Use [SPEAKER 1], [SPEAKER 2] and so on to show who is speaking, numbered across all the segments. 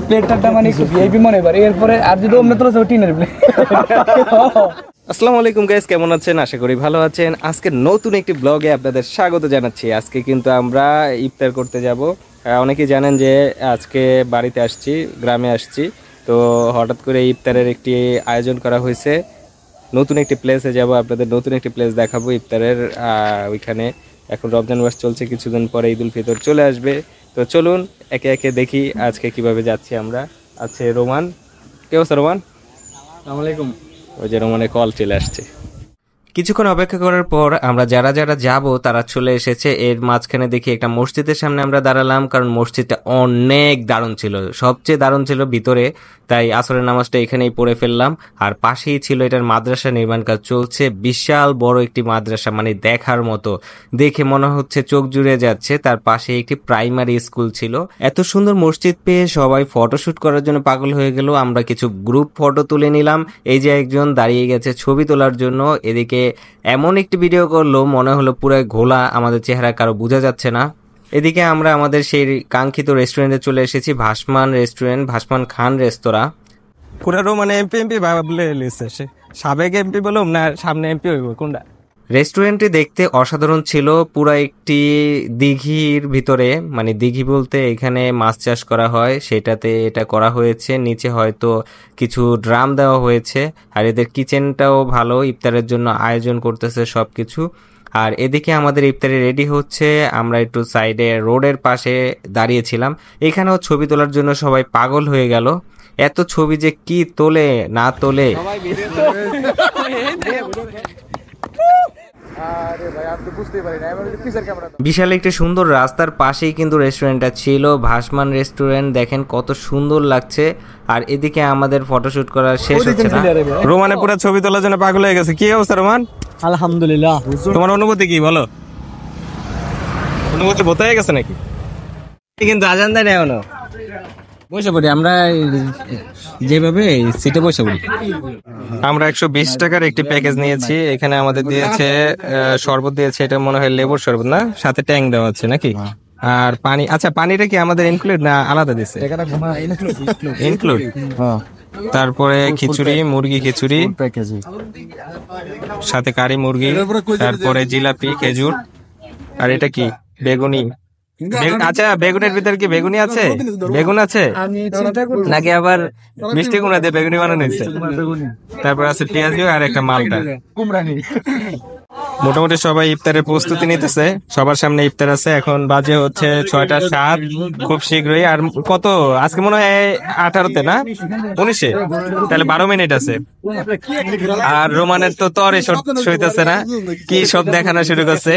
[SPEAKER 1] প্লেটটা মানে একটু ভিআইপি মনে করে এরপরে আর যদি অন্য তোলা যাবে টিনের প্লেট।
[SPEAKER 2] আসসালামু আলাইকুম গাইস, কেমন আছেন? আশা করি ভালো আছেন। আজকে নতুন একটি ব্লগে আপনাদের স্বাগত জানাচ্ছি। আজকে কিন্তু আমরা ইফতার করতে যাব। অনেকেই জানেন যে আজকে বাড়িতে আসছি, গ্রামে আসছি, তো হঠাৎ করে ইফতারের একটি আয়োজন করা হয়েছে। নতুন একটি প্লেসে যাব, আপনাদের নতুন একটি প্লেস দেখাবো ইফতারের। ওইখানে এখন রমজান মাস চলছে, কিছুদিন পরে ঈদ উল ফিতর চলে আসবে। তো চলুন একে একে দেখি আজকে কিভাবে যাচ্ছি আমরা। আছে রোমান। কে অবস্থা রোমান?
[SPEAKER 1] আসসালামু আলাইকুম।
[SPEAKER 2] ওই যে রোমানের কল চলে আসছে। কিছুক্ষণ অপেক্ষা করার পর আমরা যারা যারা যাব তারা চলে এসেছে। এর মাঝখানে দেখি একটা মসজিদের সামনে আমরা দাঁড়ালাম, কারণ মসজিদটা অনেক দারুণ ছিল, সবচেয়ে দারুণ ছিল ভিতরে। তাই আসরের নামাজটা এখানেই পড়ে ফেললাম। আর পাশেই ছিল এটার মাদ্রাসা নির্মাণ কাজ চলছে, বিশাল বড় একটি মাদ্রাসা, মানে দেখার মতো, দেখে মনে হচ্ছে চোখ জুড়ে যাচ্ছে। তার পাশে একটি প্রাইমারি স্কুল ছিল। এত সুন্দর মসজিদ পেয়ে সবাই ফটোশুট করার জন্য পাগল হয়ে গেল। আমরা কিছু গ্রুপ ফটো তুলে নিলাম। এই যে একজন দাঁড়িয়ে গেছে ছবি তোলার জন্য, এদিকে এমন একটি ভিডিও করলো মনে হলো পুরো ঘোলা, আমাদের চেহারা কারো বোঝা যাচ্ছে না। এদিকে আমরা আমাদের সেই কাঙ্ক্ষিত রেস্টুরেন্টে চলে এসেছি, ভাসমান রেস্টুরেন্ট, ভাসমান খান রেস্তোরাঁ।
[SPEAKER 3] পুরো মানে এমপি ভাবলে লিছে সে সাবেক এমপি বলুম না সামনে এমপি হইব কোনটা।
[SPEAKER 2] রেস্টুরেন্টটি দেখতে অসাধারণ ছিল, পুরো একটি দিঘির ভিতরে, মানে দিঘি বলতে এখানে মাছ চাষ করা হয় সেটাতে এটা করা হয়েছে। নিচে হয়তো কিছু ড্রাম দেওয়া হয়েছে। আর এদের কিচেনটাও ভালো, ইফতারের জন্য আয়োজন করতেছে সবকিছু। আর এদিকে আমাদের ইফতারি রেডি হচ্ছে। আমরা একটু সাইডে রোডের পাশে দাঁড়িয়েছিলাম। এখানেও ছবি তোলার জন্য সবাই পাগল হয়ে গেল। এত ছবি যে কি তোলে না তোলে। বিশাল একটি সুন্দর রাস্তার পাশেই কিন্তু রেস্টুরেন্টটা ছিল, ভাসমান রেস্টুরেন্ট। দেখেন কত সুন্দর লাগছে। আর এদিকে আমাদের ফটোশুট করা শেষ হচ্ছে না।
[SPEAKER 3] রোমানে পুরো ছবি তোলার জন্য পাগল হয়ে গেছে। কি অবস্থা রোমান?
[SPEAKER 1] আলহামদুলিল্লাহ।
[SPEAKER 3] তোমার অনুভূতি কি বলো? অনুভূতি বোঝা হয়ে গেছে নাকি?
[SPEAKER 2] কিন্তু আজান দেয় না এখনো।
[SPEAKER 1] বসে পড়ি আমরা যেভাবে সিটে বসে পড়ি।
[SPEAKER 3] আমরা 120 টাকার একটি প্যাকেজ নিয়েছি। এখানে আমাদের দিয়েছে শরবত দিয়েছে, এটা মনে হয় লেবুর শরবত না, সাথে ট্যাং দেওয়া আছে নাকি? আর পানি। আচ্ছা, পানিটা কি আমাদের ইনক্লুড না আলাদা দিছে? ইনক্লুড। তারপরে খিচুড়ি, মুরগি খিচুড়ি, সাথে কারি মুরগি, তারপরে জিলাপি, খেজুর। আর এটা কি? বেগুনি। আচ্ছা, বেগুনের ভিতরে কি বেগুনি আছে? বেগুন আছে নাকি আবার মিষ্টি কুমড়া দিয়ে বেগুনি বানানো হয়েছে? তারপর আছে পেঁয়াজি আর একটা মালটা। মোটামুটি সবাই ইফতারের প্রস্তুতি নিতেছে, সবার সামনে ইফতার আছে। এখন বাজে হচ্ছে 6:07। খুব শীঘ্রই। আর কত আজকে মনে হয় 18-তে না 19-এ, তাহলে 12 মিনিট আছে। আর রোমানের তো তরে সইতেছে না, কি সব দেখানো শুরু করছে।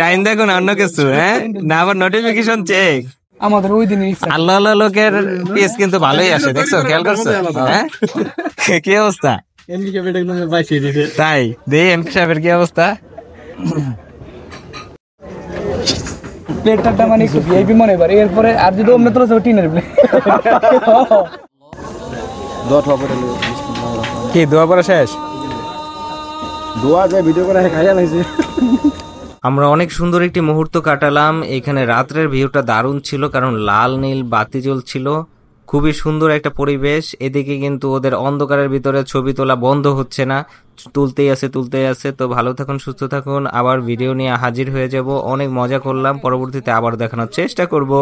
[SPEAKER 3] টাইম দেখুন অন্য কিছু, হ্যাঁ না আবার নোটিফিকেশন চেক।
[SPEAKER 1] আমাদের ওই দিনই
[SPEAKER 3] আল্লাহ আল্লাহ লোকের পেজ কিন্তু ভালোই আসে, দেখছো? খেয়াল করছো? হ্যাঁ, কি অবস্থা? তাই দেই এমপি সাহেবের কি অবস্থা?
[SPEAKER 1] প্লেটটা মানে একটু ভিআইপি মনে করে এরপরে আর যদি অন্য তোলা যাবে টিনের প্লেট।
[SPEAKER 3] কি দোয়া পড়া শেষ?
[SPEAKER 1] দোয়া যায় ভিডিও করে খাইয়া লাগছে।
[SPEAKER 2] আমরা অনেক সুন্দর একটি মুহূর্ত কাটালাম এখানে। রাত্রের ভিউটা দারুণ ছিল, কারণ লাল নীল বাতি জ্বলছিল, খুবই সুন্দর একটা পরিবেশ। এদিকে কিন্তু ওদের অন্ধকারের ভিতরে ছবি তোলা বন্ধ হচ্ছে না, তুলতেই আছে। তো ভালো থাকুন, সুস্থ থাকুন, আবার ভিডিও নিয়ে হাজির হয়ে যাব। অনেক মজা করলাম, পরবর্তীতে আবার দেখানোর চেষ্টা করব।